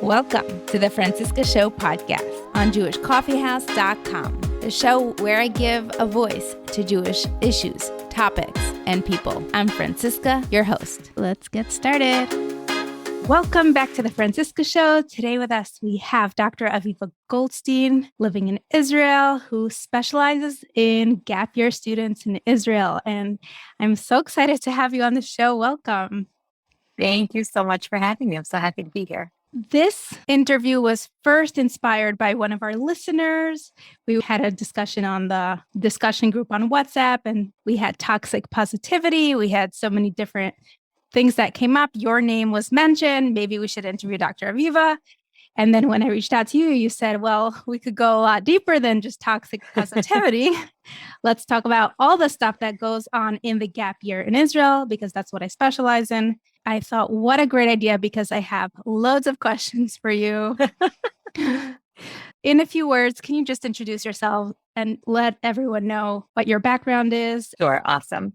Welcome to the Franciska Show podcast on JewishCoffeehouse.com, the show where I give a voice to Jewish issues, topics, and people. I'm Franciska, your host. Let's get started. Welcome back to the Franciska Show. Today with us, we have Dr. Aviva Goldstein, living in Israel, who specializes in gap year students in Israel. And I'm so excited to have you on the show. Welcome. Thank you so much for having me. I'm so happy to be here. This interview was first inspired by one of our listeners. We had a discussion on the discussion group on WhatsApp, and we had toxic positivity. We had so many different things that came up. Your name was mentioned. Maybe we should interview Dr. Aviva. And then when I reached out to you, you said, well, we could go a lot deeper than just toxic positivity. Let's talk about all the stuff that goes on in the gap year in Israel, because that's what I specialize in. I thought, what a great idea, because I have loads of questions for you. In a few words, can you just introduce yourself and let everyone know what your background is? Sure. Awesome.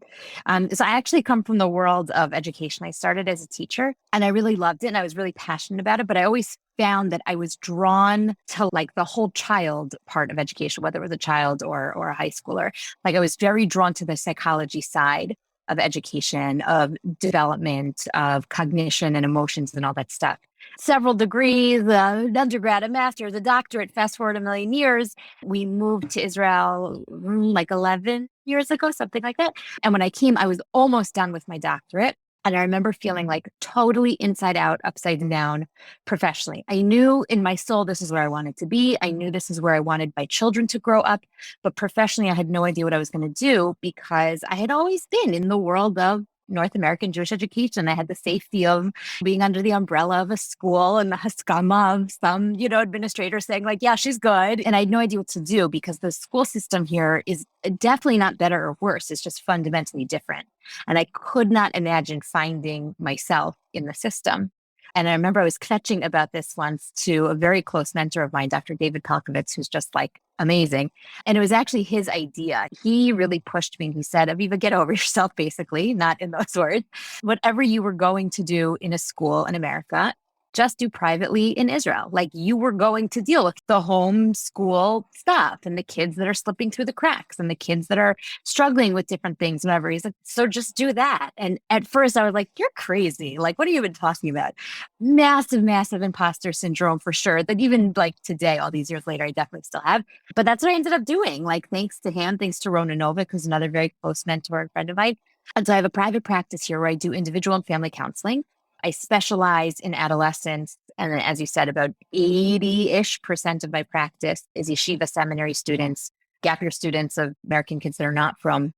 So I actually come from the world of education. I started as a teacher and I really loved it and I was really passionate about it, but I always found that I was drawn to like the whole child part of education, whether it was a child or a high schooler. Like I was very drawn to the psychology side of education, of development, of cognition and emotions and all that stuff. Several degrees, an undergrad, a master's, a doctorate, fast forward a million years. We moved to Israel like 11 years ago, something like that. And when I came, I was almost done with my doctorate. And I remember feeling like totally inside out, upside down professionally. I knew in my soul, this is where I wanted to be. I knew this is where I wanted my children to grow up. But professionally, I had no idea what I was going to do because I had always been in the world of North American Jewish education. I had the safety of being under the umbrella of a school and the haskama of some, administrator saying like, yeah, she's good. And I had no idea what to do because the school system here is definitely not better or worse. It's just fundamentally different. And I could not imagine finding myself in the system. And I remember I was kvetching about this once to a very close mentor of mine, Dr. David Pelkovitz, who's just like amazing. And it was actually his idea. He really pushed me. He said, Aviva, get over yourself, basically, not in those words. Whatever you were going to do in a school in America, just do privately in Israel. Like you were going to deal with the home school stuff and the kids that are slipping through the cracks and the kids that are struggling with different things, whatever. He's like, so just do that. And at first I was like, you're crazy. Like, what are you even talking about? Massive, massive imposter syndrome for sure. That even like today, all these years later, I definitely still have. But that's what I ended up doing. Like, thanks to him, thanks to Rona Novik, who's another very close mentor and friend of mine. And so I have a private practice here where I do individual and family counseling. I specialize in adolescents. And as you said, about 80-ish% of my practice is yeshiva seminary students, gap year students of American kids that are not from.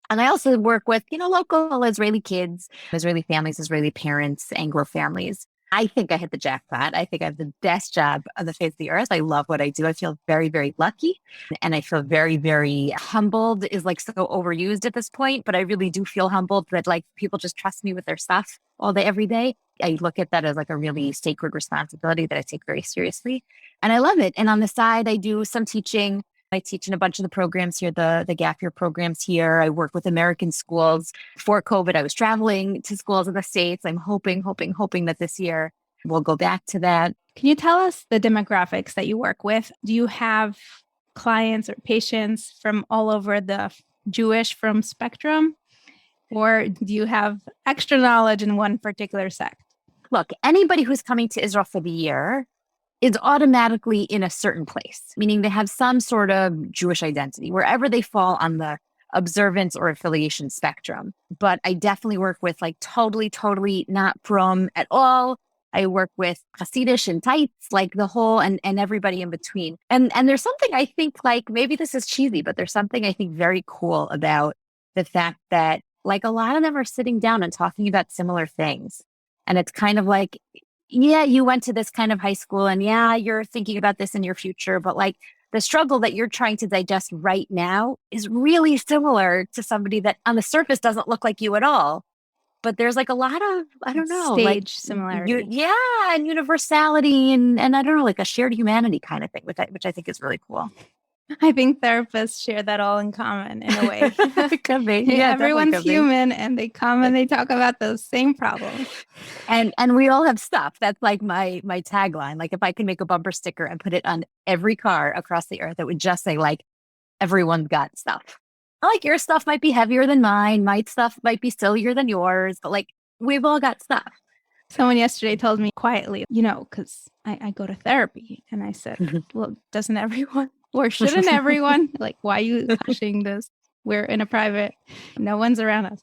And I also work with, local Israeli kids, Israeli families, Israeli parents, Anglo families. I think I hit the jackpot. I think I have the best job on the face of the earth. I love what I do. I feel very, very lucky. And I feel very, very humbled is like so overused at this point, but I really do feel humbled that like people just trust me with their stuff all day, every day. I look at that as like a really sacred responsibility that I take very seriously. And I love it. And on the side, I do some teaching. I teach in a bunch of the programs here, the gap year programs here. I work with American schools. Before COVID, I was traveling to schools in the States. I'm hoping that this year we'll go back to that. Can you tell us the demographics that you work with? Do you have clients or patients from all over the Jewish from spectrum? Or do you have extra knowledge in one particular sect? Look, anybody who's coming to Israel for the year is automatically in a certain place, meaning they have some sort of Jewish identity, wherever they fall on the observance or affiliation spectrum. But I definitely work with like totally not from at all. I work with Hasidish and tights, like the whole and everybody in between. And there's something I think like, maybe this is cheesy, but there's something I think very cool about the fact that like a lot of them are sitting down and talking about similar things. And it's kind of like, yeah, you went to this kind of high school and yeah, you're thinking about this in your future, but like the struggle that you're trying to digest right now is really similar to somebody that on the surface doesn't look like you at all. But there's like a lot of, I don't know, stage like similarity. and universality and I don't know, like a shared humanity kind of thing, which I think is really cool. I think therapists share that all in common in a way. It could be. Yeah, definitely Everyone's could be. human and they come and they talk about those same problems. And we all have stuff. That's like my tagline. Like if I can make a bumper sticker and put it on every car across the earth, it would just say like, everyone's got stuff. Like your stuff might be heavier than mine. My stuff might be sillier than yours, but like we've all got stuff. Someone yesterday told me quietly, because I go to therapy. And I said, well, doesn't everyone, or shouldn't everyone? Like, why are you hushing this? We're in a private, no one's around us.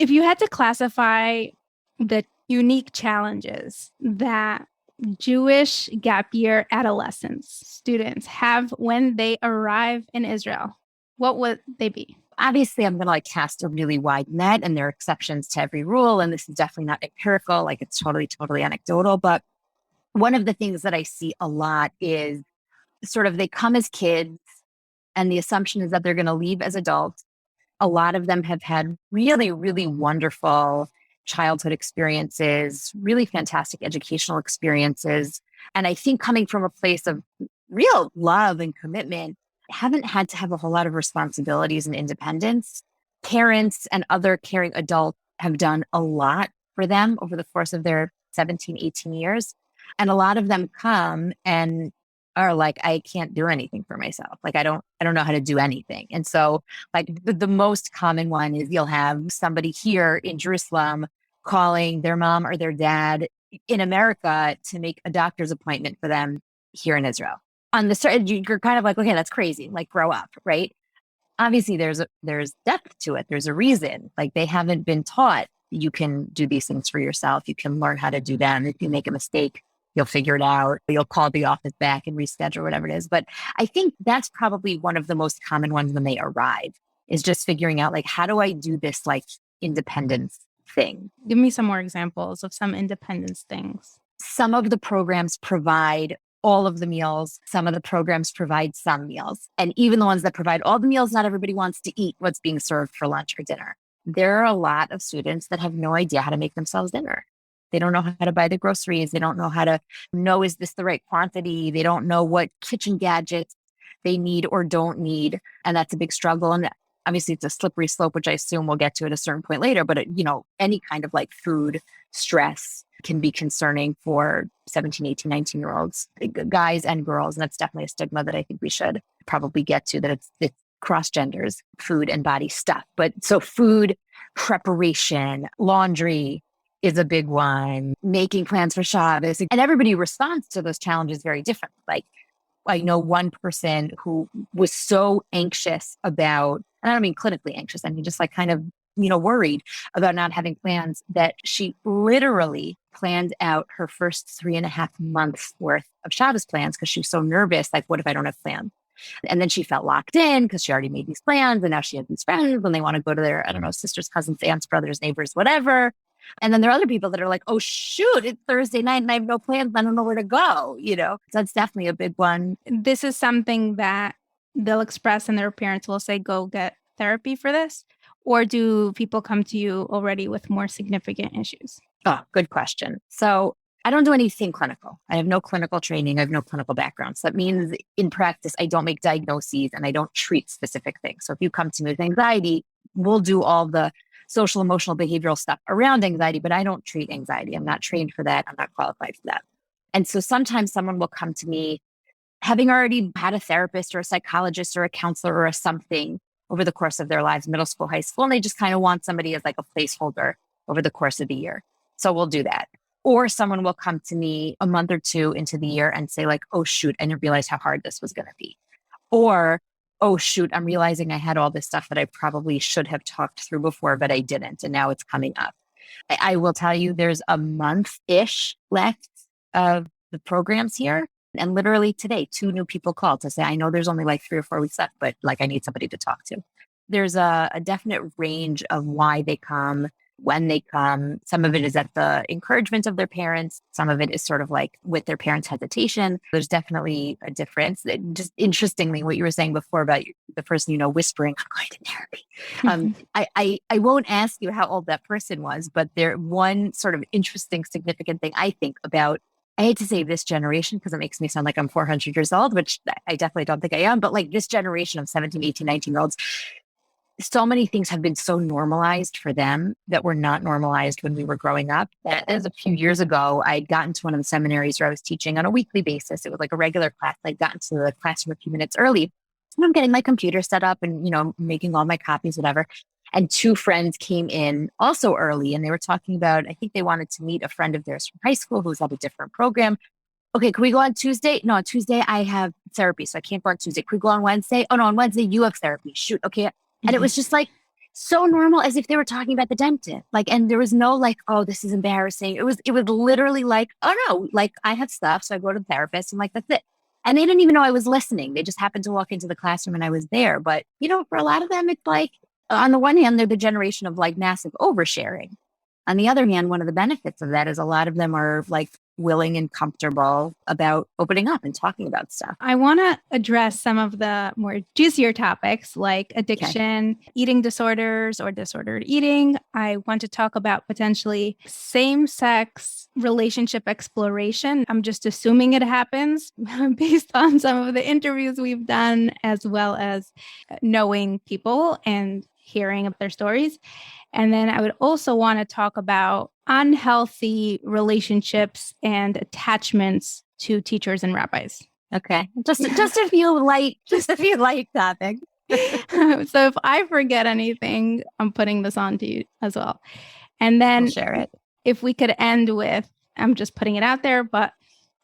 If you had to classify the unique challenges that Jewish gap year adolescents, students have when they arrive in Israel, what would they be? Obviously, I'm going to like cast a really wide net and there are exceptions to every rule. And this is definitely not empirical. Like it's totally anecdotal. But one of the things that I see a lot is sort of they come as kids and the assumption is that they're going to leave as adults. A lot of them have had really wonderful childhood experiences, really fantastic educational experiences. And I think coming from a place of real love and commitment, haven't had to have a whole lot of responsibilities and independence. Parents and other caring adults have done a lot for them over the course of their 17, 18 years. And a lot of them come and are like, I can't do anything for myself. Like, I don't know how to do anything. And so like the most common one is you'll have somebody here in Jerusalem calling their mom or their dad in America to make a doctor's appointment for them here in Israel. On the start, you're kind of like, okay, that's crazy. Like, grow up, right? Obviously, there's depth to it. There's a reason. Like, they haven't been taught you can do these things for yourself. You can learn how to do them. If you make a mistake, you'll figure it out. You'll call the office back and reschedule, whatever it is. But I think that's probably one of the most common ones when they arrive, is just figuring out like, how do I do this like independence thing? Give me some more examples of some independence things. Some of the programs provide all of the meals. Some of the programs provide some meals. And even the ones that provide all the meals, not everybody wants to eat what's being served for lunch or dinner. There are a lot of students that have no idea how to make themselves dinner. They don't know how to buy the groceries. They don't know how to know, is this the right quantity? They don't know what kitchen gadgets they need or don't need. And that's a big struggle. And obviously it's a slippery slope, which I assume we'll get to at a certain point later. But, any kind of like food stress can be concerning for 17, 18, 19-year-olds, guys and girls. And that's definitely a stigma that I think we should probably get to, that it's cross genders, food and body stuff. But so food preparation, laundry is a big one, making plans for Shabbos. And everybody responds to those challenges very differently. Like, I know one person who was so anxious about, and I don't mean clinically anxious, I mean just like kind of, worried about not having plans, that she literally planned out her first 3.5 months worth of Shabbos plans because she was so nervous. Like, what if I don't have plans? And then she felt locked in because she already made these plans. And now she has these friends when they want to go to their, I don't know, sisters, cousins, aunts, brothers, neighbors, whatever. And then there are other people that are like, oh, shoot, it's Thursday night and I have no plans. I don't know where to go. So that's definitely a big one. This is something that they'll express and their parents will say, go get therapy for this. Or do people come to you already with more significant issues? Oh, good question. So I don't do anything clinical. I have no clinical training. I have no clinical background. So that means in practice, I don't make diagnoses and I don't treat specific things. So if you come to me with anxiety, we'll do all the social, emotional, behavioral stuff around anxiety, but I don't treat anxiety. I'm not trained for that. I'm not qualified for that. And so sometimes someone will come to me having already had a therapist or a psychologist or a counselor or a something over the course of their lives, middle school, high school, and they just kind of want somebody as like a placeholder over the course of the year. So we'll do that. Or someone will come to me a month or two into the year and say like, oh, shoot, I didn't realize how hard this was going to be. Or, oh, shoot, I'm realizing I had all this stuff that I probably should have talked through before, but I didn't. And now it's coming up. I will tell you, there's a month-ish left of the programs here. And literally today, 2 new people called to say, I know there's only like 3 or 4 weeks left, but like I need somebody to talk to. There's a definite range of why they come, when they come. Some of it is at the encouragement of their parents. Some of it is sort of like with their parents' hesitation. There's definitely a difference. Just interestingly, what you were saying before about the person, whispering, I'm going to therapy. I won't ask you how old that person was, but one sort of interesting, significant thing I think about I hate to say this generation because it makes me sound like I'm 400 years old, which I definitely don't think I am, but like this generation of 17, 18, 19-year-olds, so many things have been so normalized for them that were not normalized when we were growing up. That as a few years ago, I'd gotten to one of the seminaries where I was teaching on a weekly basis. It was like a regular class. I'd gotten to the classroom a few minutes early. And I'm getting my computer set up and, making all my copies, whatever. And two friends came in also early and they were talking about, I think they wanted to meet a friend of theirs from high school who's at a different program. Okay, can we go on Tuesday? No, on Tuesday I have therapy, so I can't go on Tuesday. Can we go on Wednesday? Oh no, on Wednesday you have therapy. Shoot, okay. And it was just like so normal as if they were talking about the dentist. Like, and there was no like, oh, this is embarrassing. It was literally like, oh no, like I have stuff. So I go to the therapist and like, that's it. And they didn't even know I was listening. They just happened to walk into the classroom and I was there. But, for a lot of them, it's like, on the one hand, they're the generation of like massive oversharing. On the other hand, one of the benefits of that is a lot of them are like willing and comfortable about opening up and talking about stuff. I want to address some of the more juicier topics like addiction, eating disorders or disordered eating. I want to talk about potentially same-sex relationship exploration. I'm just assuming it happens based on some of the interviews we've done, as well as knowing people and hearing of their stories. And then I would also want to talk about unhealthy relationships and attachments to teachers and rabbis. Okay. Just a few light topics. So if I forget anything, I'm putting this on to you as well. And then We'll share it. If we could end with, I'm just putting it out there, but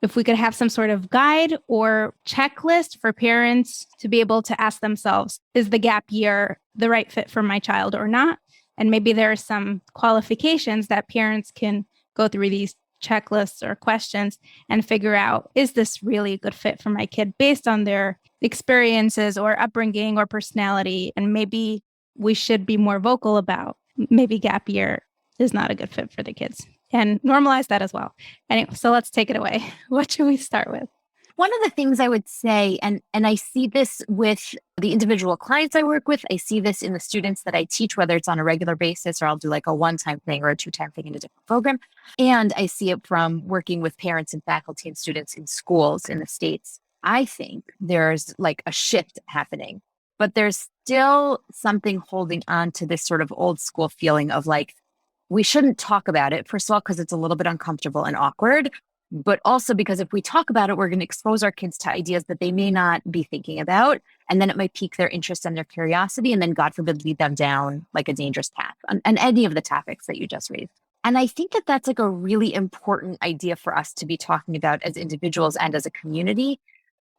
if we could have some sort of guide or checklist for parents to be able to ask themselves, is the gap year the right fit for my child or not? And maybe there are some qualifications that parents can go through these checklists or questions and figure out, is this really a good fit for my kid based on their experiences or upbringing or personality? And maybe we should be more vocal about maybe gap year is not a good fit for the kids and normalize that as well. Anyway, so let's take it away. What should we start with? One of the things I would say, and I see this with the individual clients I work with, I see this in the students that I teach, whether it's on a regular basis or I'll do like a one-time thing or a two-time thing in a different program. And I see it from working with parents and faculty and students in schools in the States. I think there's like a shift happening, but there's still something holding on to this sort of old school feeling of like, we shouldn't talk about it. First of all, because it's a little bit uncomfortable and awkward. But also because if we talk about it, we're going to expose our kids to ideas that they may not be thinking about. And then it might pique their interest and their curiosity. And then, God forbid, lead them down like a dangerous path on any of the topics that you just raised. And I think that that's like a really important idea for us to be talking about as individuals and as a community,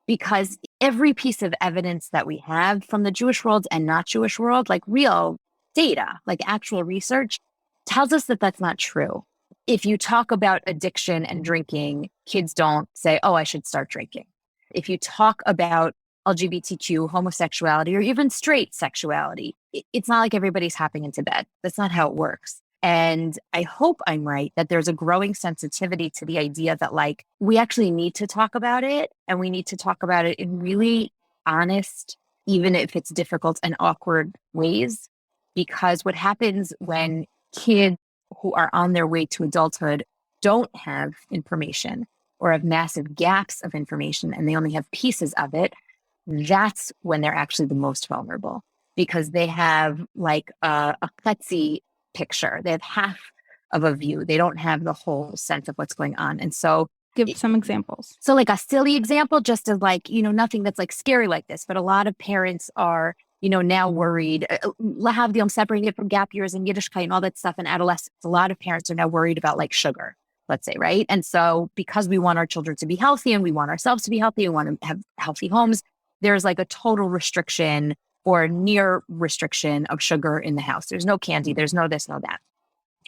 because every piece of evidence that we have from the Jewish world and not Jewish world, like real data, like actual research, tells us that that's not true. If you talk about addiction and drinking, kids don't say, oh, I should start drinking. If you talk about LGBTQ, homosexuality, or even straight sexuality, it's not like everybody's hopping into bed. That's not how it works. And I hope I'm right that there's a growing sensitivity to the idea that like we actually need to talk about it, and we need to talk about it in really honest, even if it's difficult and awkward ways. Because what happens when kids who are on their way to adulthood don't have information or have massive gaps of information and they only have pieces of it, that's when they're actually the most vulnerable, because they have like a klutzy picture. They have half of a view. They don't have the whole sense of what's going on. And so give some examples. So like a silly example, just as like, nothing that's like scary like this, but a lot of parents are now worried, I'm separating it from gap years and Yiddishkeit and all that stuff in adolescence. A lot of parents are now worried about like sugar, let's say, right? And so because we want our children to be healthy and we want ourselves to be healthy and want to have healthy homes, there's like a total restriction or near restriction of sugar in the house. There's no candy, there's no this, no that.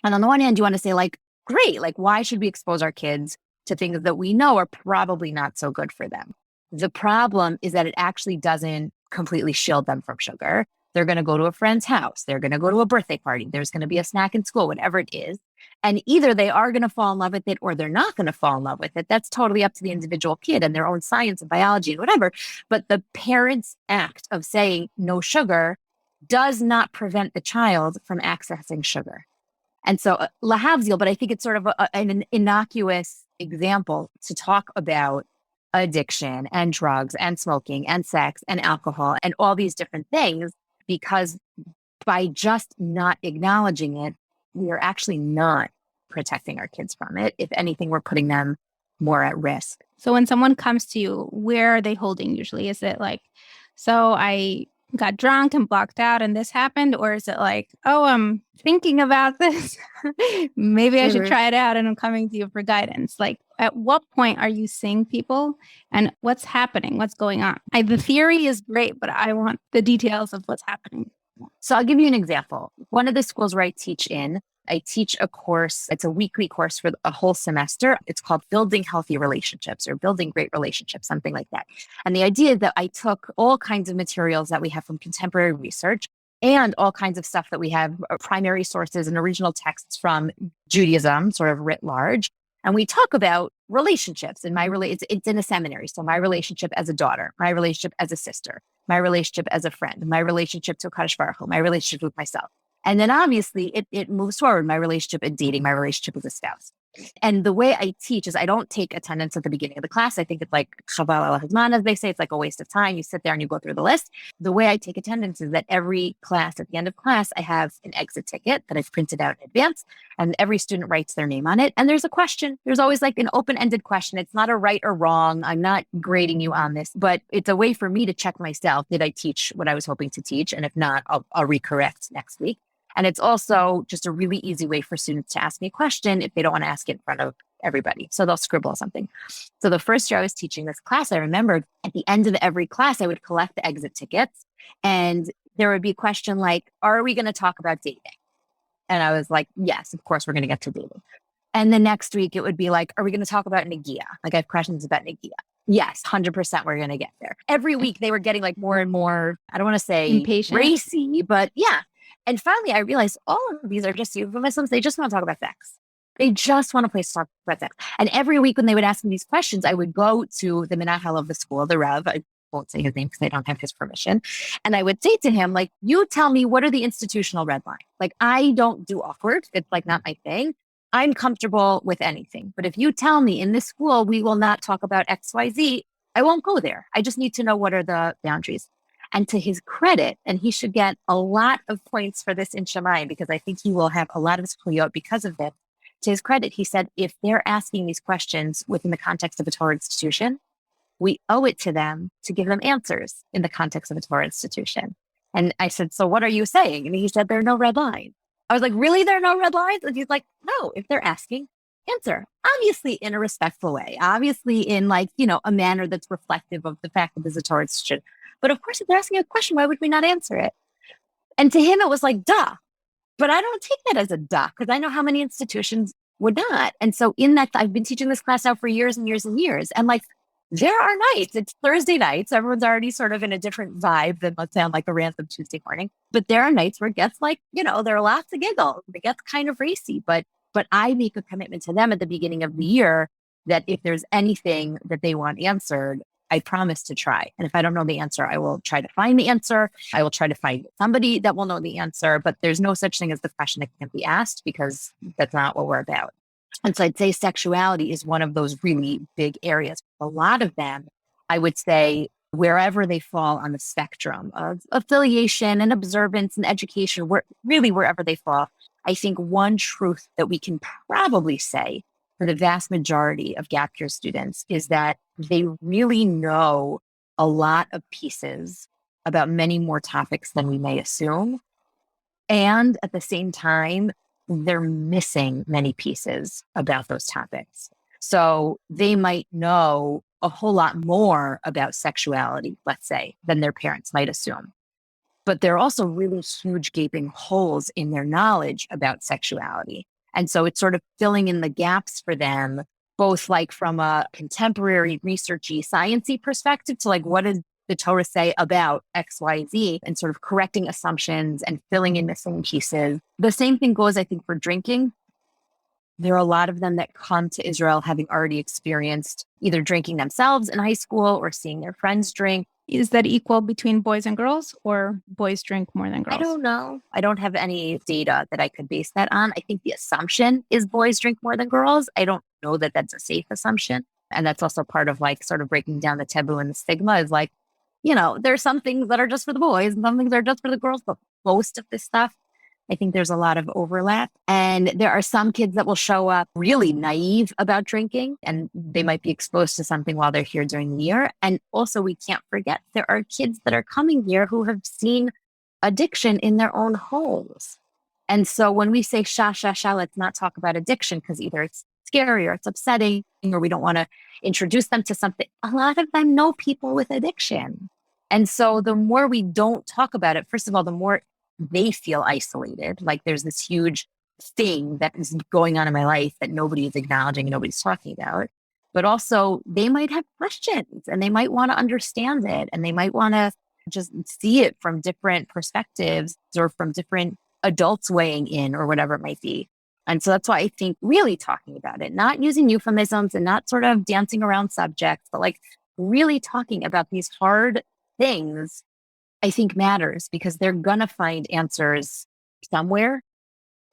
And on the one hand, you want to say like, great, like why should we expose our kids to things that we know are probably not so good for them? The problem is that it actually doesn't completely shield them from sugar. They're going to go to a friend's house. They're going to go to a birthday party. There's going to be a snack in school, whatever it is. And either they are going to fall in love with it or they're not going to fall in love with it. That's totally up to the individual kid and their own science and biology and whatever. But the parent's act of saying no sugar does not prevent the child from accessing sugar. And so lahavzil, but I think it's sort of an innocuous example to talk about addiction and drugs and smoking and sex and alcohol and all these different things, because by just not acknowledging it, we are actually not protecting our kids from it. If anything, we're putting them more at risk. So when someone comes to you, where are they holding usually? Is it like, so I got drunk and blocked out and this happened? Or is it like, oh, I'm thinking about this. Maybe I should try it out and I'm coming to you for guidance. Like, at what point are you seeing people and what's happening? What's going on? The theory is great, but I want the details of what's happening. So I'll give you an example. One of the schools where I teach a course. It's a weekly course for a whole semester. It's called Building Healthy Relationships or Building Great Relationships, something like that. And the idea is that I took all kinds of materials that we have from contemporary research and all kinds of stuff that we have, primary sources and original texts from Judaism, sort of writ large. And we talk about relationships. And it's in a seminary. So my relationship as a daughter, my relationship as a sister, my relationship as a friend, my relationship to Kadosh Baruch Hu, my relationship with myself. And then obviously it moves forward, my relationship in dating, my relationship with a spouse. And the way I teach is I don't take attendance at the beginning of the class. I think it's like Chaval al Hazman, as they say. It's like a waste of time. You sit there and you go through the list. The way I take attendance is that every class, at the end of class, I have an exit ticket that I've printed out in advance, and every student writes their name on it. And there's a question. There's always like an open-ended question. It's not a right or wrong. I'm not grading you on this, but it's a way for me to check myself. Did I teach what I was hoping to teach? And if not, I'll recorrect next week. And it's also just a really easy way for students to ask me a question if they don't want to ask it in front of everybody. So they'll scribble something. So the first year I was teaching this class, I remembered at the end of every class, I would collect the exit tickets and there would be a question like, are we going to talk about dating? And I was like, yes, of course we're going to get to dating. And the next week it would be like, are we going to talk about Nagia? Like I have questions about Nagia. Yes, 100% we're going to get there. Every week they were getting like more and more, I don't want to say impatient, racy, but yeah. And finally, I realized all of these are just euphemisms. They just want to talk about sex. They just want a place to talk about sex. And every week when they would ask me these questions, I would go to the Menahel of the school, the Rav. I won't say his name because I don't have his permission. And I would say to him, like, you tell me, what are the institutional red lines? Like, I don't do awkward. It's like not my thing. I'm comfortable with anything. But if you tell me in this school, we will not talk about XYZ, I won't go there. I just need to know what are the boundaries. And to his credit, and he should get a lot of points for this in Shammai, because I think he will have a lot of zchuyot because of this. To his credit, he said, if they're asking these questions within the context of a Torah institution, we owe it to them to give them answers in the context of a Torah institution. And I said, so what are you saying? And he said, there are no red lines. I was like, really? There are no red lines? And he's like, no, if they're asking, answer. Obviously in a respectful way, obviously in like, a manner that's reflective of the fact that there's a Torah institution. But of course, if they're asking a question, why would we not answer it? And to him, it was like, duh. But I don't take that as a duh, because I know how many institutions would not. And so in that, I've been teaching this class now for years and years and years. And like, there are nights, it's Thursday nights. Everyone's already sort of in a different vibe than, let's say, on like a random Tuesday morning. But there are nights where it gets like, there are lots of giggles. It gets kind of racy. But I make a commitment to them at the beginning of the year that if there's anything that they want answered, I promise to try. And if I don't know the answer, I will try to find the answer. I will try to find somebody that will know the answer, but there's no such thing as the question that can't be asked, because that's not what we're about. And so I'd say sexuality is one of those really big areas. A lot of them, I would say, wherever they fall on the spectrum of affiliation and observance and education, wherever they fall, I think one truth that we can probably say for the vast majority of gap year students is that they really know a lot of pieces about many more topics than we may assume. And at the same time, they're missing many pieces about those topics. So they might know a whole lot more about sexuality, let's say, than their parents might assume. But there are also really huge gaping holes in their knowledge about sexuality. And so it's sort of filling in the gaps for them, both like from a contemporary researchy, sciencey perspective to like, what does the Torah say about X, Y, Z, and sort of correcting assumptions and filling in missing pieces. The same thing goes, I think, for drinking. There are a lot of them that come to Israel having already experienced either drinking themselves in high school or seeing their friends drink. Is that equal between boys and girls, or boys drink more than girls? I don't know. I don't have any data that I could base that on. I think the assumption is boys drink more than girls. I don't know that that's a safe assumption. And that's also part of like sort of breaking down the taboo and the stigma is like, there's some things that are just for the boys and some things are just for the girls, but most of this stuff, I think there's a lot of overlap. And there are some kids that will show up really naive about drinking, and they might be exposed to something while they're here during the year. And also, we can't forget there are kids that are coming here who have seen addiction in their own homes. And so when we say sha, let's not talk about addiction because either it's scary or it's upsetting or we don't want to introduce them to something. A lot of them know people with addiction. And so the more we don't talk about it, first of all, the more they feel isolated. Like there's this huge thing that is going on in my life that nobody is acknowledging and nobody's talking about. But also they might have questions and they might want to understand it and they might want to just see it from different perspectives or from different adults weighing in or whatever it might be. And so that's why I think really talking about it, not using euphemisms and not sort of dancing around subjects, but like really talking about these hard things, I think matters because they're going to find answers somewhere.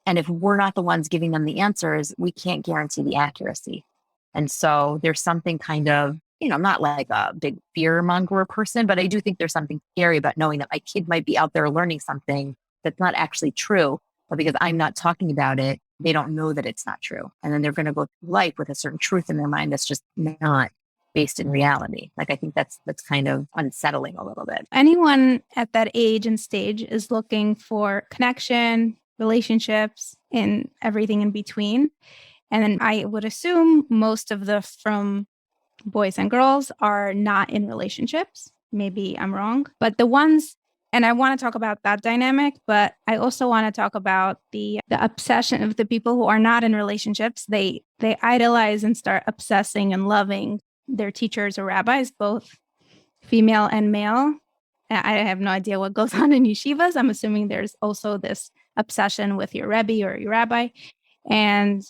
And if we're not the ones giving them the answers, we can't guarantee the accuracy. And so there's something kind of, I'm not like a big fear monger person, but I do think there's something scary about knowing that my kid might be out there learning something that's not actually true. But because I'm not talking about it, they don't know that it's not true. And then they're going to go through life with a certain truth in their mind that's just not based in reality. Like, I think that's kind of unsettling a little bit. Anyone at that age and stage is looking for connection, relationships, and everything in between. And then I would assume most of the from boys and girls are not in relationships. Maybe I'm wrong, but the ones, and I want to talk about that dynamic, but I also want to talk about the obsession of the people who are not in relationships. They idolize and start obsessing and loving their teachers or rabbis, both female and male. I have no idea what goes on in yeshivas. I'm assuming there's also this obsession with your rebbe or your rabbi. And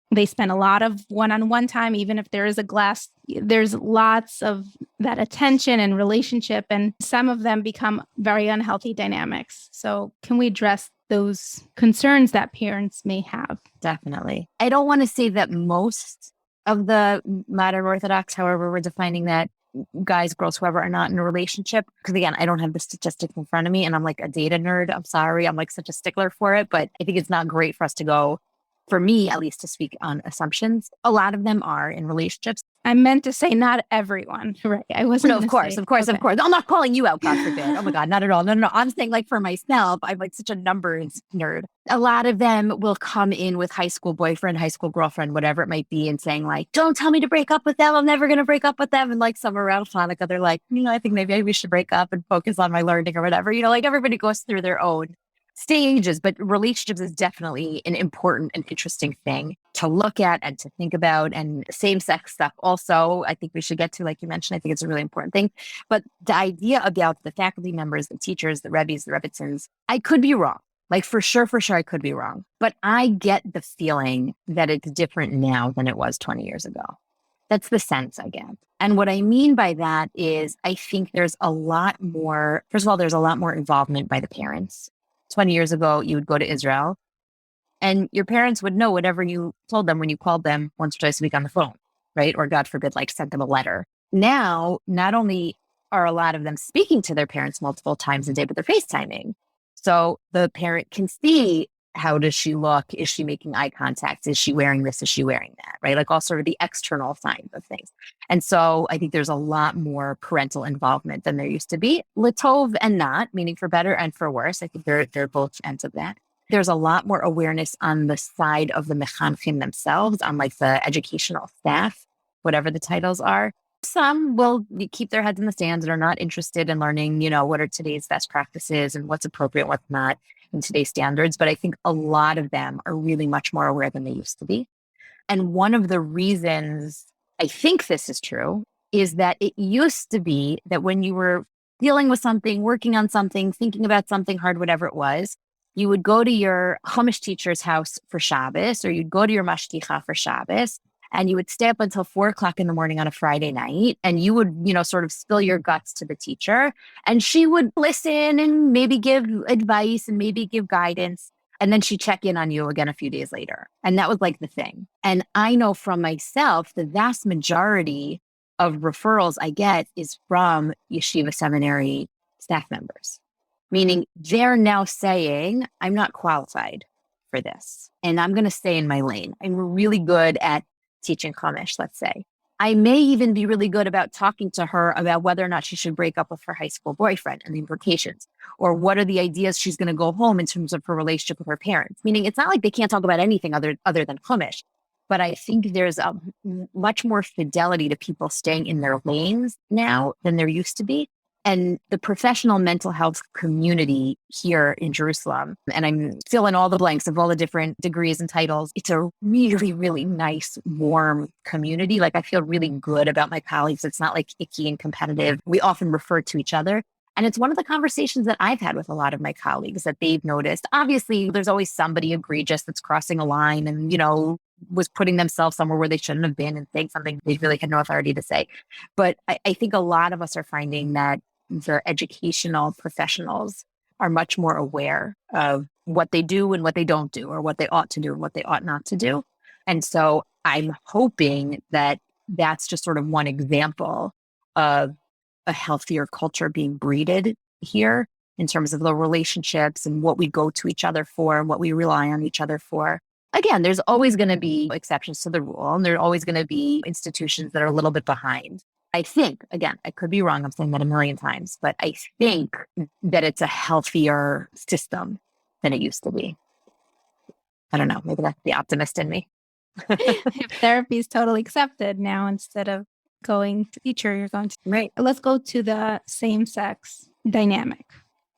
they spend a lot of one-on-one time, even if there is a glass, there's lots of that attention and relationship, and some of them become very unhealthy dynamics. So can we address those concerns that parents may have? Definitely. I don't want to say that most of the modern Orthodox, however we're defining that, guys, girls, whoever are not in a relationship, because again, I don't have the statistics in front of me and I'm like a data nerd. I'm sorry. I'm like such a stickler for it, but I think it's not great for us to go, for me, at least, to speak on assumptions. A lot of them are in relationships. I meant to say not everyone, right? I wasn't. No, of course. I'm not calling you out, God forbid. Oh my God, not at all. No. I'm saying like for myself, I'm like such a numbers nerd. A lot of them will come in with high school boyfriend, high school girlfriend, whatever it might be, and saying like, don't tell me to break up with them. I'm never going to break up with them. And like somewhere around Hanukkah, they're like, I think maybe we should break up and focus on my learning or whatever. Like everybody goes through their own stages, but relationships is definitely an important and interesting thing to look at and to think about. And same-sex stuff also, I think we should get to, like you mentioned. I think it's a really important thing. But the idea about the faculty members, the teachers, the rebbes, the rebbitzins, I could be wrong. Like for sure, I could be wrong. But I get the feeling that it's different now than it was 20 years ago. That's the sense I get. And what I mean by that is I think there's a lot more, first of all, there's a lot more involvement by the parents. 20 years ago, you would go to Israel and your parents would know whatever you told them when you called them once or twice a week on the phone, right? Or God forbid, like sent them a letter. Now, not only are a lot of them speaking to their parents multiple times a day, but they're FaceTiming. So the parent can see, how does she look? Is she making eye contact? Is she wearing this? Is she wearing that? Right? Like all sort of the external signs of things. And so I think there's a lot more parental involvement than there used to be. Latov and not, meaning for better and for worse. I think they're both ends of that. There's a lot more awareness on the side of the mechanchim themselves, on like the educational staff, whatever the titles are. Some will keep their heads in the sands and are not interested in learning, what are today's best practices and what's appropriate, what's not in today's standards. But I think a lot of them are really much more aware than they used to be. And one of the reasons I think this is true is that it used to be that when you were dealing with something, working on something, thinking about something hard, whatever it was, you would go to your Chumash teacher's house for Shabbos, or you'd go to your mashgicha for Shabbos, and you would stay up until 4 o'clock in the morning on a Friday night, and you would, sort of spill your guts to the teacher, and she would listen and maybe give advice and maybe give guidance. And then she'd check in on you again a few days later. And that was like the thing. And I know from myself, the vast majority of referrals I get is from yeshiva seminary staff members, meaning they're now saying, I'm not qualified for this, and I'm going to stay in my lane. I'm really good at teaching Chumash, let's say. I may even be really good about talking to her about whether or not she should break up with her high school boyfriend and the implications, or what are the ideas she's going to go home in terms of her relationship with her parents. Meaning it's not like they can't talk about anything other than Chumash, but I think there's a much more fidelity to people staying in their lanes now than there used to be. And the professional mental health community here in Jerusalem, and I'm filling all the blanks of all the different degrees and titles, it's a really, really nice, warm community. Like I feel really good about my colleagues. It's not like icky and competitive. We often refer to each other. And it's one of the conversations that I've had with a lot of my colleagues that they've noticed. Obviously, there's always somebody egregious that's crossing a line and, was putting themselves somewhere where they shouldn't have been and saying something they really had no authority to say. But I think a lot of us are finding that the educational professionals are much more aware of what they do and what they don't do, or what they ought to do and what they ought not to do. And so I'm hoping that that's just sort of one example of a healthier culture being breeded here in terms of the relationships and what we go to each other for and what we rely on each other for. Again, there's always going to be exceptions to the rule, and there are always going to be institutions that are a little bit behind. I think, again, I could be wrong. I'm saying that a million times, but I think that it's a healthier system than it used to be. I don't know. Maybe that's the optimist in me. If therapy is totally accepted now, instead of going to teacher, you're going to. Right. Let's go to the same-sex dynamic.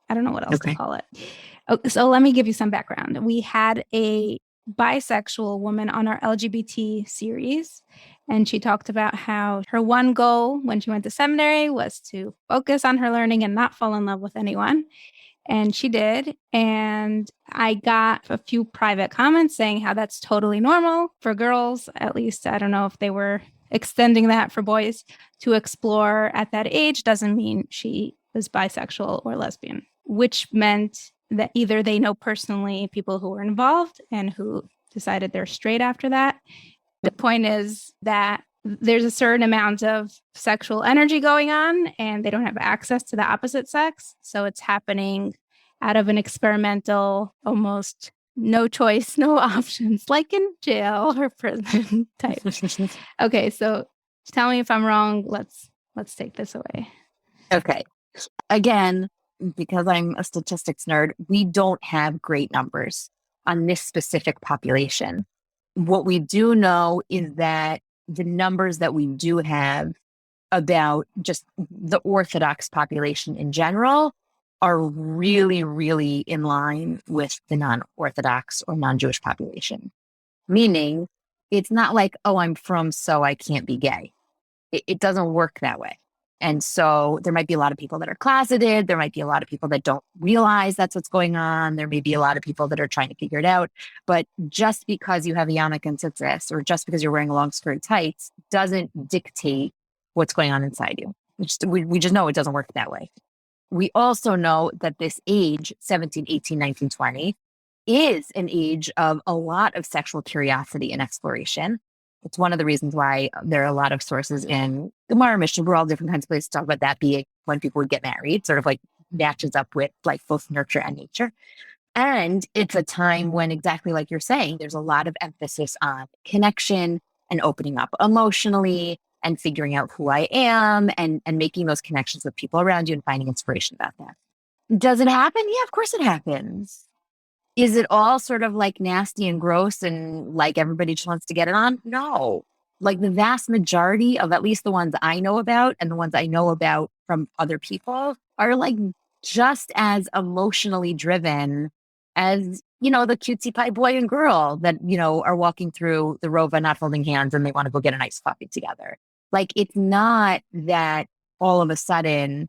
I don't know what else to call it. So let me give you some background. We had a bisexual woman on our LGBT series, and she talked about how her one goal when she went to seminary was to focus on her learning and not fall in love with anyone. And she did. And I got a few private comments saying how that's totally normal for girls. At least, I don't know if they were extending that for boys to explore at that age. Doesn't mean she was bisexual or lesbian, which meant that either they know personally people who were involved and who decided they're straight after that. The point is that there's a certain amount of sexual energy going on and they don't have access to the opposite sex. So it's happening out of an experimental, almost no choice, no options, like in jail or prison type. Okay, so tell me if I'm wrong. Let's take this away. Okay. Again, because I'm a statistics nerd, we don't have great numbers on this specific population. What we do know is that the numbers that we do have about just the Orthodox population in general are really, really in line with the non-Orthodox or non-Jewish population. Meaning, it's not like, oh, I'm from, so I can't be gay. It doesn't work that way. And so there might be a lot of people that are closeted. There might be a lot of people that don't realize that's what's going on. There may be a lot of people that are trying to figure it out. But just because you have a yarmulke and tzitzis, or just because you're wearing a long skirt tights, doesn't dictate what's going on inside you. We just know it doesn't work that way. We also know that this age, 17, 18, 19, 20, is an age of a lot of sexual curiosity and exploration. It's one of the reasons why there are a lot of sources in Gemara, Mishnah, all different kinds of places to talk about that being when people would get married, sort of like matches up with like both nurture and nature. And it's a time when, exactly like you're saying, there's a lot of emphasis on connection and opening up emotionally and figuring out who I am and making those connections with people around you and finding inspiration about that. Does it happen? Yeah, of course it happens. Is it all sort of like nasty and gross and like everybody just wants to get it on? No. Like the vast majority of at least the ones I know about and the ones I know about from other people are like just as emotionally driven as, the cutesy pie boy and girl that, are walking through the Rova not holding hands and they want to go get a nice coffee together. Like it's not that all of a sudden,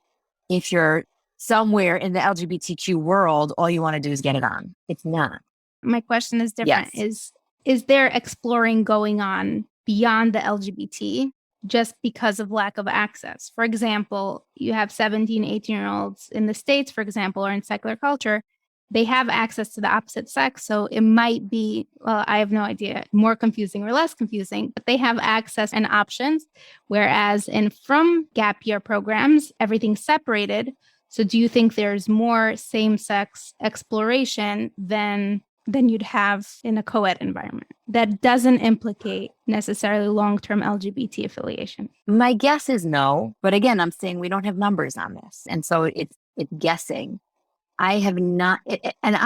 if you're somewhere in the LGBTQ world, all you want to do is get it on. It's not. My question is different. Yes. Is there exploring going on beyond the LGBT just because of lack of access? For example, you have 17, 18-year-olds in the States, for example, or in secular culture. They have access to the opposite sex. So it might be, well, I have no idea, more confusing or less confusing, but they have access and options. Whereas in from gap year programs, everything's separated. So do you think there's more same-sex exploration than you'd have in a co-ed environment that doesn't implicate necessarily long-term LGBT affiliation? My guess is no. But again, I'm saying we don't have numbers on this. And so it's guessing. I have not, and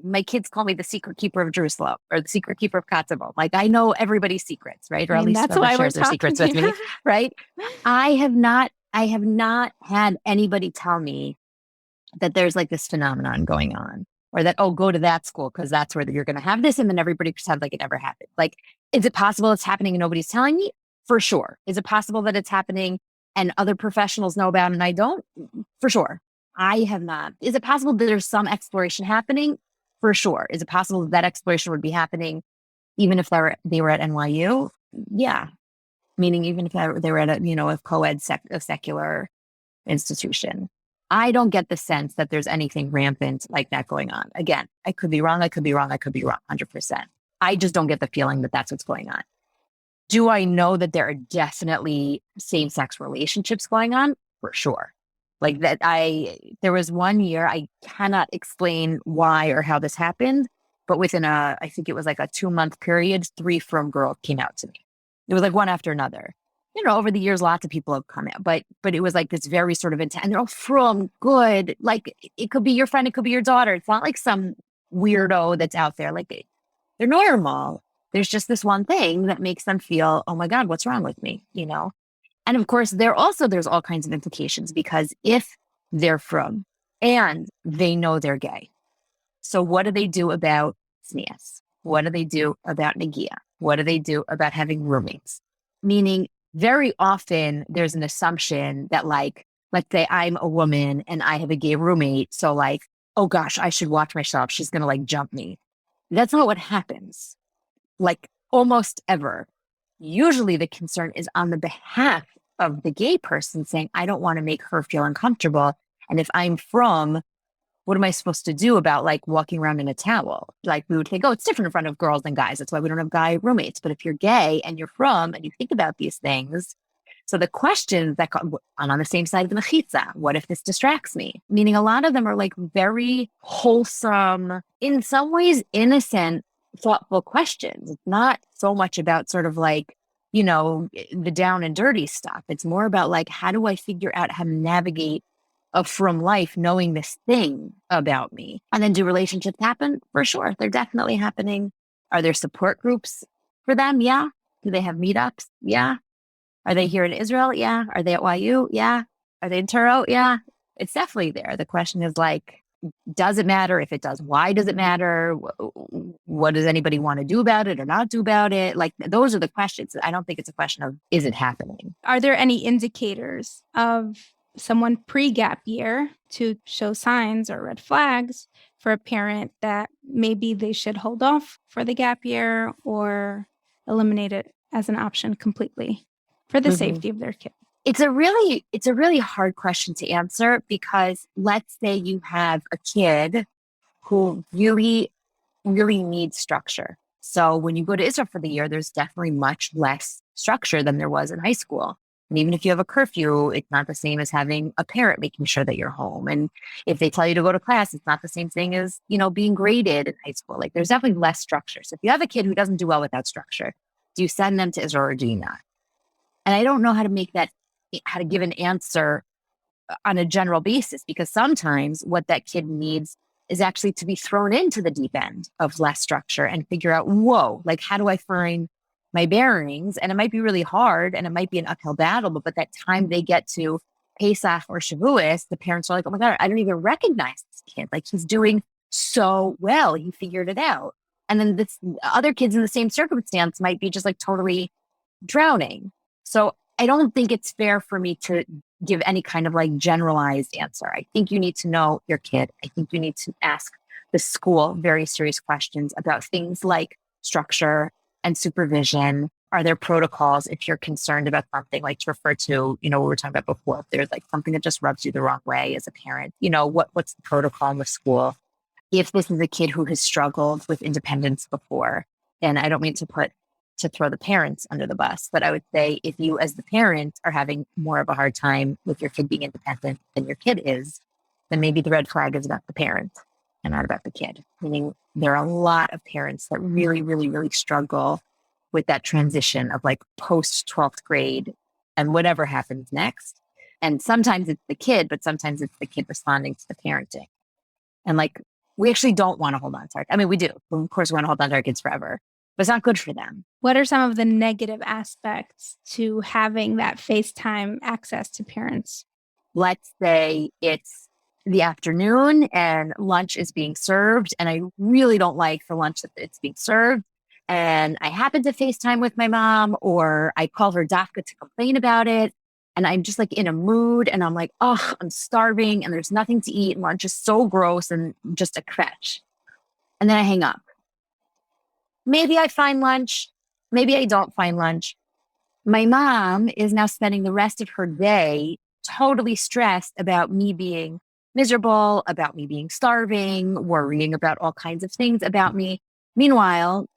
my kids call me the secret keeper of Jerusalem or the secret keeper of Kosovo. Like I know everybody's secrets, right? Or at least that's why we're shares their secrets with me, right? I have not had anybody tell me that there's like this phenomenon going on, or that, oh, go to that school because that's where you're going to have this, and then everybody pretend like it never happened. Like, is it possible it's happening and nobody's telling me? For sure. Is it possible that it's happening and other professionals know about it and I don't? For sure. I have not. Is it possible that there's some exploration happening? For sure. Is it possible that exploration would be happening even if they were at NYU? Yeah. Meaning even if they were at a co-ed a secular institution. I don't get the sense that there's anything rampant like that going on. Again, I could be wrong. I could be wrong. 100%. I just don't get the feeling that that's what's going on. Do I know that there are definitely same-sex relationships going on? For sure. Like that, there was one year, I cannot explain why or how this happened, but within I think it was like a 2-month period, 3 frum girls came out to me. It was like one after another. Over the years, lots of people have come out, but it was like this very sort of intense, and they're all frum, good. Like it could be your friend, it could be your daughter. It's not like some weirdo that's out there. Like they're normal. There's just this one thing that makes them feel, oh my God, what's wrong with me? And of course, there's all kinds of implications, because if they're frum and they know they're gay, so what do they do about sneas? What do they do about nagia? What do they do about having roommates? Meaning, very often there's an assumption that, like, let's say I'm a woman and I have a gay roommate, so like, oh gosh, I should watch myself. She's gonna like jump me. That's not what happens. Like almost ever. Usually the concern is on the behalf of the gay person saying, I don't want to make her feel uncomfortable. And if I'm frum, what am I supposed to do about like walking around in a towel? Like we would think, oh, it's different in front of girls than guys. That's why we don't have guy roommates. But if you're gay and you're frum and you think about these things, so the questions that come on the same side of the mechitza, what if this distracts me? Meaning a lot of them are like very wholesome, in some ways innocent, thoughtful questions. It's not so much about sort of like, the down and dirty stuff. It's more about like, how do I figure out how to navigate from life knowing this thing about me? And then do relationships happen? For sure. They're definitely happening. Are there support groups for them? Yeah. Do they have meetups? Yeah. Are they here in Israel? Yeah. Are they at YU? Yeah. Are they in Turo? Yeah. It's definitely there. The question is like, does it matter? If it does, why does it matter? What does anybody want to do about it or not do about it? Like those are the questions. I don't think it's a question of, is it happening? Are there any indicators of someone pre-gap year to show signs or red flags for a parent that maybe they should hold off for the gap year or eliminate it as an option completely for the safety of their kid? It's a really hard question to answer, because let's say you have a kid who really, really needs structure. So when you go to Israel for the year, there's definitely much less structure than there was in high school. And even if you have a curfew, it's not the same as having a parent making sure that you're home. And if they tell you to go to class, it's not the same thing as, being graded in high school. Like there's definitely less structure. So if you have a kid who doesn't do well without structure, do you send them to Israel or do you not? And I don't know how to give an answer on a general basis, because sometimes what that kid needs is actually to be thrown into the deep end of less structure and figure out, whoa, like how do I find my bearings? And it might be really hard and it might be an uphill battle, but that time they get to Pesach or Shavuos, the parents are like, oh my God, I don't even recognize this kid. Like he's doing so well. He figured it out. And then this other kids in the same circumstance might be just like totally drowning. So I don't think it's fair for me to give any kind of like generalized answer. I think you need to know your kid. I think you need to ask the school very serious questions about things like structure and supervision. Are there protocols if you're concerned about something, like to refer to, what we were talking about before, if there's like something that just rubs you the wrong way as a parent, what's the protocol in the school? If this is a kid who has struggled with independence before, and I don't mean to throw the parents under the bus, but I would say if you as the parent are having more of a hard time with your kid being independent than your kid is, then maybe the red flag is about the parent and not about the kid. Meaning there are a lot of parents that really, really, really struggle with that transition of like post 12th grade and whatever happens next. And sometimes it's the kid, but sometimes it's the kid responding to the parenting. And like, we actually don't want to hold on to our, I mean, we do. Of course, we want to hold on to our kids forever, but it's not good for them. What are some of the negative aspects to having that FaceTime access to parents? Let's say it's the afternoon and lunch is being served, and I really don't like the lunch that it's being served. And I happen to FaceTime with my mom, or I call her dafka to complain about it. And I'm just like in a mood and I'm like, oh, I'm starving and there's nothing to eat. And lunch is so gross and just a crutch. And then I hang up. Maybe I find lunch. Maybe I don't find lunch. My mom is now spending the rest of her day totally stressed about me being miserable, about me being starving, worrying about all kinds of things about me. Meanwhile,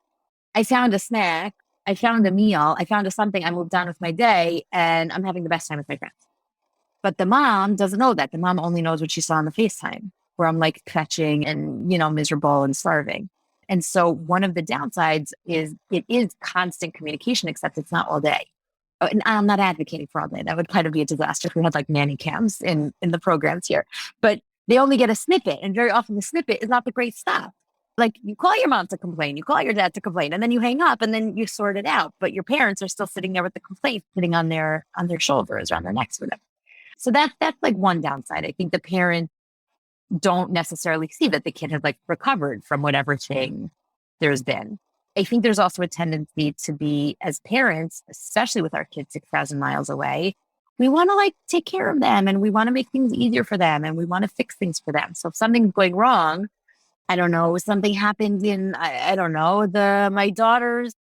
I found a snack. I found a meal. I found something. I moved on with my day and I'm having the best time with my friends. But the mom doesn't know that. The mom only knows what she saw on the FaceTime, where I'm like fetching and, miserable and starving. And so one of the downsides is it is constant communication, except it's not all day. And I'm not advocating for all day. That would kind of be a disaster if we had like nanny cams in the programs here. But they only get a snippet. And very often the snippet is not the great stuff. Like you call your mom to complain, you call your dad to complain, and then you hang up and then you sort it out. But your parents are still sitting there with the complaint sitting on their shoulders or on their necks or whatever. So that's like one downside. I think the parents don't necessarily see that the kid has like recovered from whatever thing there's been. I think there's also a tendency to be, as parents, especially with our kids 6,000 miles away, we want to like take care of them and we want to make things easier for them and we want to fix things for them. So if something's going wrong, I don't know, something happened in, I don't know, my daughter's,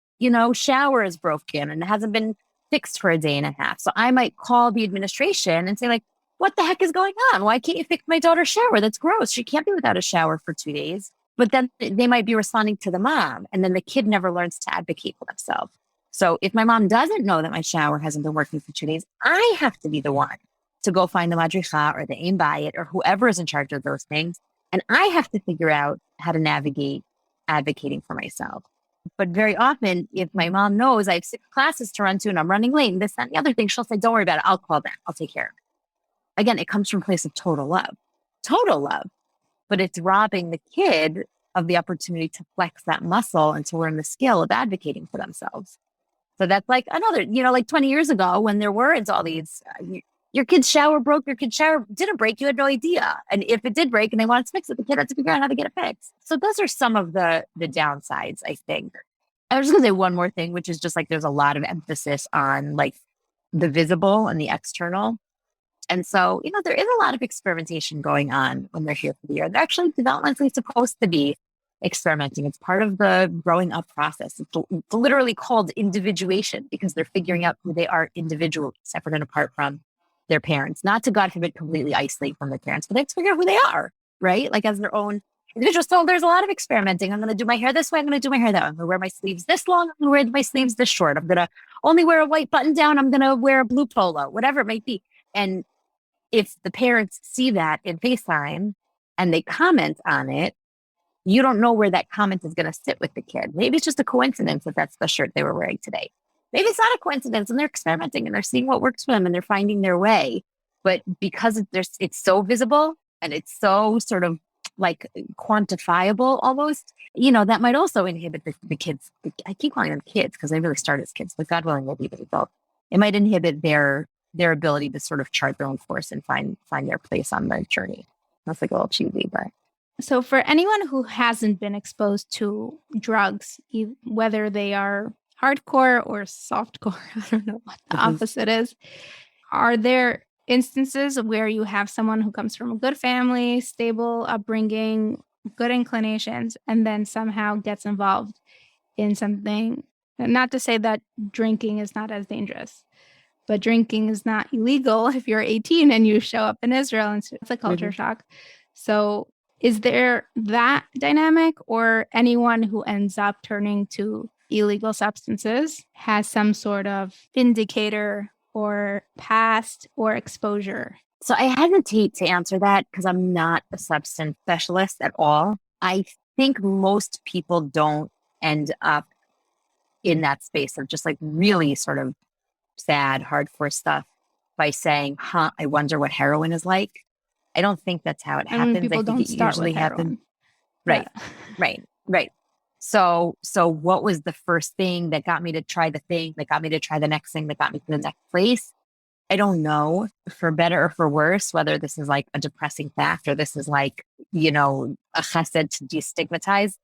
shower is broken and it hasn't been fixed for a day and a half. So I might call the administration and say like, what the heck is going on? Why can't you fix my daughter's shower? That's gross. She can't be without a shower for 2 days. But then they might be responding to the mom and then the kid never learns to advocate for themselves. So if my mom doesn't know that my shower hasn't been working for 2 days, I have to be the one to go find the madricha or the aim bayit or whoever is in charge of those things. And I have to figure out how to navigate advocating for myself. But very often, if my mom knows I have 6 classes to run to and I'm running late and this, that, and the other thing, she'll say, don't worry about it. I'll call them. I'll take care of it. Again, it comes from a place of total love, but it's robbing the kid of the opportunity to flex that muscle and to learn the skill of advocating for themselves. So that's like another, like 20 years ago when there weren't all these, your kid's shower broke, your kid's shower didn't break, you had no idea. And if it did break and they wanted to fix it, the kid had to figure out how to get it fixed. So those are some of the downsides, I think. I was just gonna say one more thing, which is just like there's a lot of emphasis on like the visible and the external. And so, there is a lot of experimentation going on when they're here for the year. They're actually developmentally supposed to be experimenting. It's part of the growing up process. It's literally called individuation because they're figuring out who they are individually, separate and apart from their parents. Not to, God forbid, completely isolate from their parents, but they have to figure out who they are, right? Like as their own individuals. So there's a lot of experimenting. I'm going to do my hair this way. I'm going to do my hair that way. I'm going to wear my sleeves this long. I'm going to wear my sleeves this short. I'm going to only wear a white button down. I'm going to wear a blue polo, whatever it might be. And if the parents see that in FaceTime and they comment on it, you don't know where that comment is going to sit with the kid. Maybe it's just a coincidence that that's the shirt they were wearing today. Maybe it's not a coincidence and they're experimenting and they're seeing what works for them and they're finding their way. But because it's so visible and it's so sort of like quantifiable almost, that might also inhibit the kids. I keep calling them kids because they really start as kids, but God willing, they'll be adults. It might inhibit their ability to sort of chart their own course and find their place on the journey. That's like a little cheesy, but. So for anyone who hasn't been exposed to drugs, whether they are hardcore or softcore, I don't know what the opposite is, are there instances where you have someone who comes from a good family, stable upbringing, good inclinations, and then somehow gets involved in something. Not to say that drinking is not as dangerous, but drinking is not illegal if you're 18 and you show up in Israel, and so it's a culture shock. So is there that dynamic, or anyone who ends up turning to illegal substances has some sort of indicator or past or exposure? So I hesitate to answer that because I'm not a substance specialist at all. I think most people don't end up in that space of just like really sort of sad, hardcore stuff by saying, I wonder what heroin is like. I don't think that's how it happens. People I think don't it start usually with heroin. happens. Right. So what was the first thing that got me to try the thing, that got me to try the next thing, that got me to the next place? I don't know, for better or for worse, whether this is like a depressing fact or this is like, a chesed to destigmatize.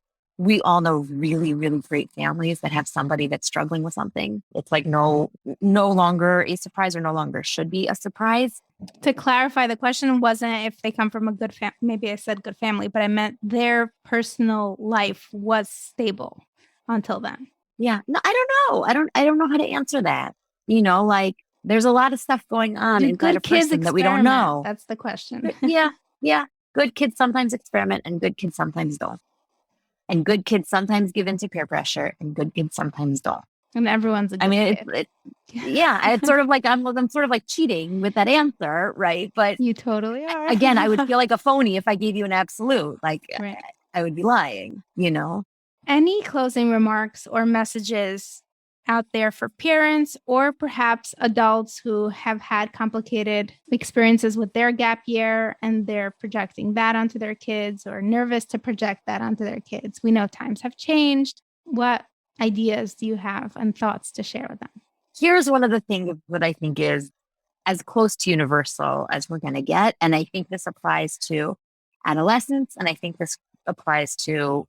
We all know really, really great families that have somebody that's struggling with something. It's like no longer a surprise, or no longer should be a surprise. To clarify, the question wasn't if they come from a good family. Maybe I said good family, but I meant their personal life was stable until then. Yeah. No, I don't know. I don't know how to answer that. Like there's a lot of stuff going on inside a person that we don't know. That's the question. Yeah. Good kids sometimes experiment, and good kids sometimes don't. And good kids sometimes give into peer pressure, and good kids sometimes don't. And everyone's a good kid. It's sort of like I'm sort of like cheating with that answer, right? But you totally are. Again, I would feel like a phony if I gave you an absolute. Like right. I would be lying, Any closing remarks or messages out there for parents or perhaps adults who have had complicated experiences with their gap year and they're projecting that onto their kids, or nervous to project that onto their kids? We know times have changed. What ideas do you have and thoughts to share with them? Here's one of the things that I think is as close to universal as we're going to get. And I think this applies to adolescents. And I think this applies to,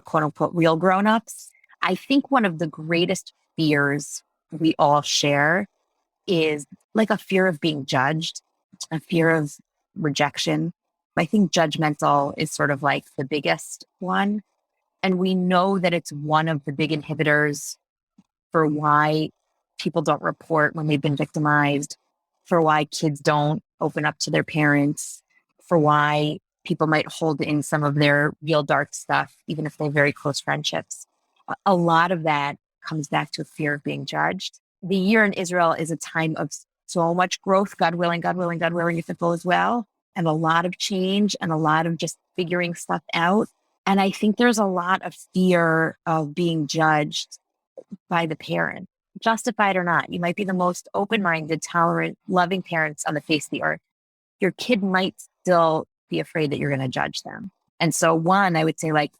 quote unquote, real grownups. I think one of the greatest fears we all share is like a fear of being judged, a fear of rejection. I think judgmental is sort of like the biggest one. And we know that it's one of the big inhibitors for why people don't report when they've been victimized, for why kids don't open up to their parents, for why people might hold in some of their real dark stuff, even if they have very close friendships. A lot of that comes back to a fear of being judged. The year in Israel is a time of so much growth, God willing, if it goes well, and a lot of change and a lot of just figuring stuff out. And I think there's a lot of fear of being judged by the parent, justified or not. You might be the most open-minded, tolerant, loving parents on the face of the earth. Your kid might still be afraid that you're going to judge them. And so one, I would say like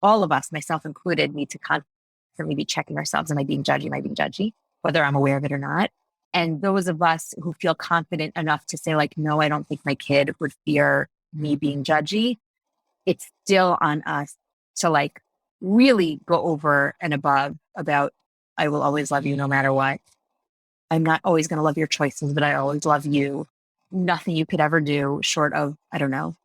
all of us, myself included, need to constantly be checking ourselves. Am I being judgy, whether I'm aware of it or not? And those of us who feel confident enough to say like, no, I don't think my kid would fear me being judgy. It's still on us to like really go over and above about, I will always love you no matter what. I'm not always going to love your choices, but I always love you. Nothing you could ever do short of, I don't know,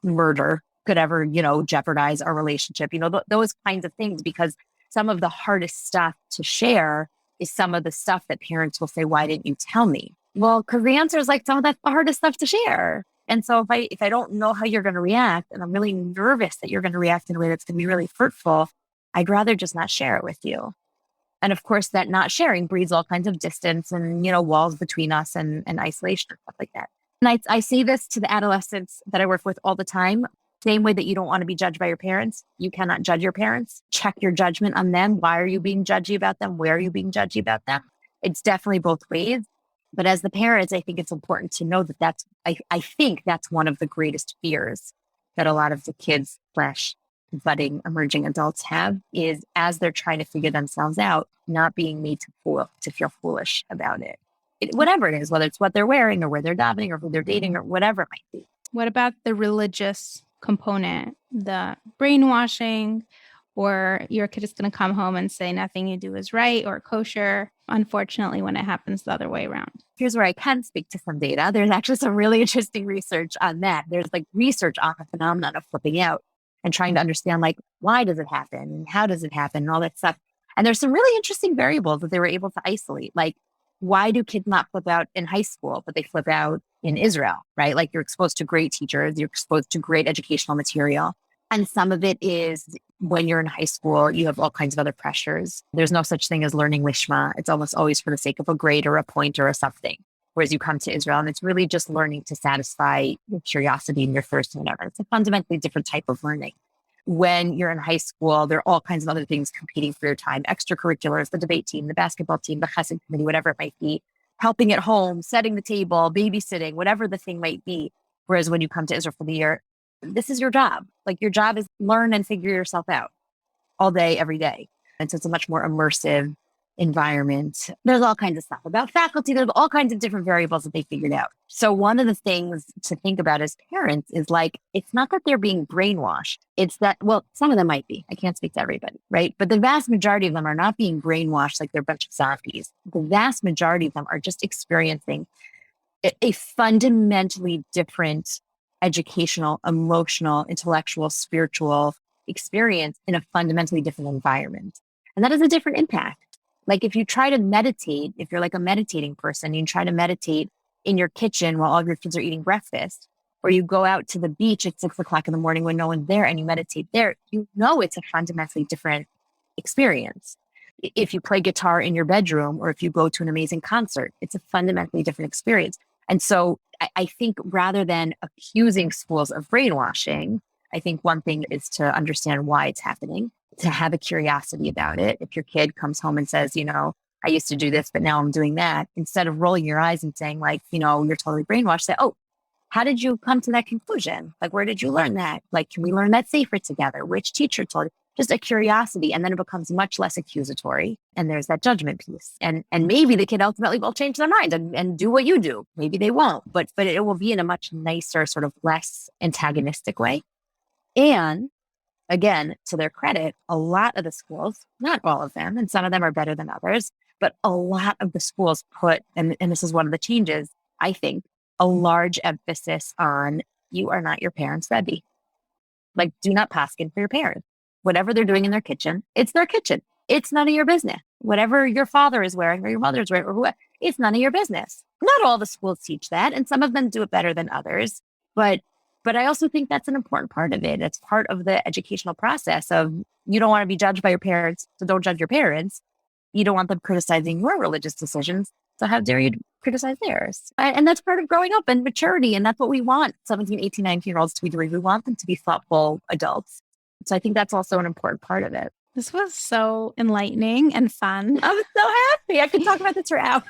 murder could ever, jeopardize our relationship, those kinds of things, because some of the hardest stuff to share is some of the stuff that parents will say, why didn't you tell me? Well, because the answer is like, some of that's the hardest stuff to share. And so if I don't know how you're going to react, and I'm really nervous that you're going to react in a way that's going to be really hurtful, I'd rather just not share it with you. And of course, that not sharing breeds all kinds of distance and, walls between us and isolation and stuff like that. And I say this to the adolescents that I work with all the time. Same way that you don't want to be judged by your parents, you cannot judge your parents. Check your judgment on them. Why are you being judgy about them? Where are you being judgy about them? It's definitely both ways. But as the parents, I think it's important to know that I think that's one of the greatest fears that a lot of the kids / budding emerging adults have, is as they're trying to figure themselves out, not being made to feel foolish about it. Whatever it is, whether it's what they're wearing or where they're davening or who they're dating or whatever it might be. What about the religious component, the brainwashing or your kid is going to come home and say nothing you do is right or kosher, unfortunately, when it happens the other way around. Here's where I can speak to some data. There's actually some really interesting research on that. There's like research on the phenomenon of flipping out and trying to understand like, why does it happen and how does it happen and all that stuff. And there's some really interesting variables that they were able to isolate. Like, why do kids not flip out in high school, but they flip out in Israel, right? Like you're exposed to great teachers, you're exposed to great educational material. And some of it is when you're in high school, you have all kinds of other pressures. There's no such thing as learning lishma. It's almost always for the sake of a grade or a point or a something. Whereas you come to Israel and it's really just learning to satisfy your curiosity and your thirst and whatever. It's a fundamentally different type of learning. When you're in high school, there are all kinds of other things competing for your time, extracurriculars, the debate team, the basketball team, the chesed committee, whatever it might be, helping at home, setting the table, babysitting, whatever the thing might be. Whereas when you come to Israel for the year, this is your job. Like your job is learn and figure yourself out all day, every day. And so it's a much more immersive environment. There's all kinds of stuff about faculty. There's all kinds of different variables that they figured out. So one of the things to think about as parents is like, it's not that they're being brainwashed. It's that, well, some of them might be. I can't speak to everybody, right? But the vast majority of them are not being brainwashed like they're a bunch of zombies. The vast majority of them are just experiencing a fundamentally different educational, emotional, intellectual, spiritual experience in a fundamentally different environment. And that has a different impact. Like if you try to meditate, if you're like a meditating person, you try to meditate in your kitchen while all your kids are eating breakfast, or you go out to the beach at 6 o'clock in the morning when no one's there and you meditate there, you know it's a fundamentally different experience. If you play guitar in your bedroom or if you go to an amazing concert, it's a fundamentally different experience. And so I think rather than accusing schools of brainwashing, I think one thing is to understand why it's happening, to have a curiosity about it. If your kid comes home and says, you know, I used to do this, but now I'm doing that, instead of rolling your eyes and saying like, you know, you're totally brainwashed, say, oh, how did you come to that conclusion? Like, where did you learn that? Like, can we learn that safer together? Which teacher told you? Just a curiosity. And then it becomes much less accusatory. And there's that judgment piece. And maybe the kid ultimately will change their mind and do what you do. Maybe they won't, but it will be in a much nicer, sort of less antagonistic way. And again, to their credit, a lot of the schools, not all of them, and some of them are better than others, but a lot of the schools put, and this is one of the changes, I think, a large emphasis on you are not your parents' Rebbe. Like, do not paskin for your parents. Whatever they're doing in their kitchen, it's their kitchen. It's none of your business. Whatever your father is wearing or your mother is wearing or whoever, it's none of your business. Not all the schools teach that, and some of them do it better than others. But I also think that's an important part of it. It's part of the educational process of you don't want to be judged by your parents, so don't judge your parents. You don't want them criticizing your religious decisions, so how dare you criticize theirs? And that's part of growing up and maturity, and that's what we want 17, 18, 19-year-olds to be doing. We want them to be thoughtful adults. So I think that's also an important part of it. This was so enlightening and fun. I'm so happy. I could talk about this for hours.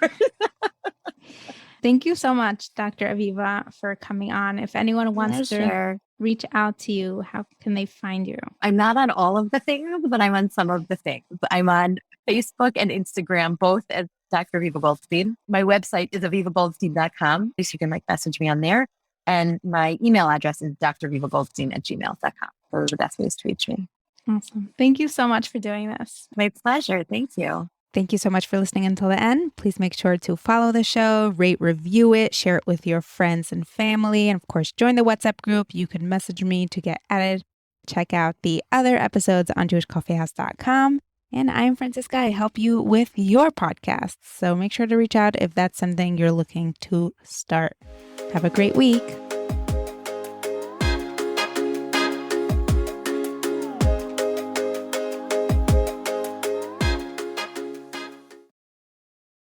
Thank you so much, Dr. Aviva, for coming on. If anyone wants to reach out to you, how can they find you? I'm not on all of the things, but I'm on some of the things. I'm on Facebook and Instagram, both as Dr. Aviva Goldstein. My website is avivagoldstein.com. So you can message me on there. And my email address is dravivagoldstein@gmail.com. Those are the best ways to reach me. Awesome. Thank you so much for doing this. My pleasure. Thank you. Thank you so much for listening until the end. Please make sure to follow the show, rate, review it, share it with your friends and family. And of course, join the WhatsApp group. You can message me to get added. Check out the other episodes on jewishcoffeehouse.com. And I'm Franciska. I help you with your podcast. So make sure to reach out if that's something you're looking to start. Have a great week.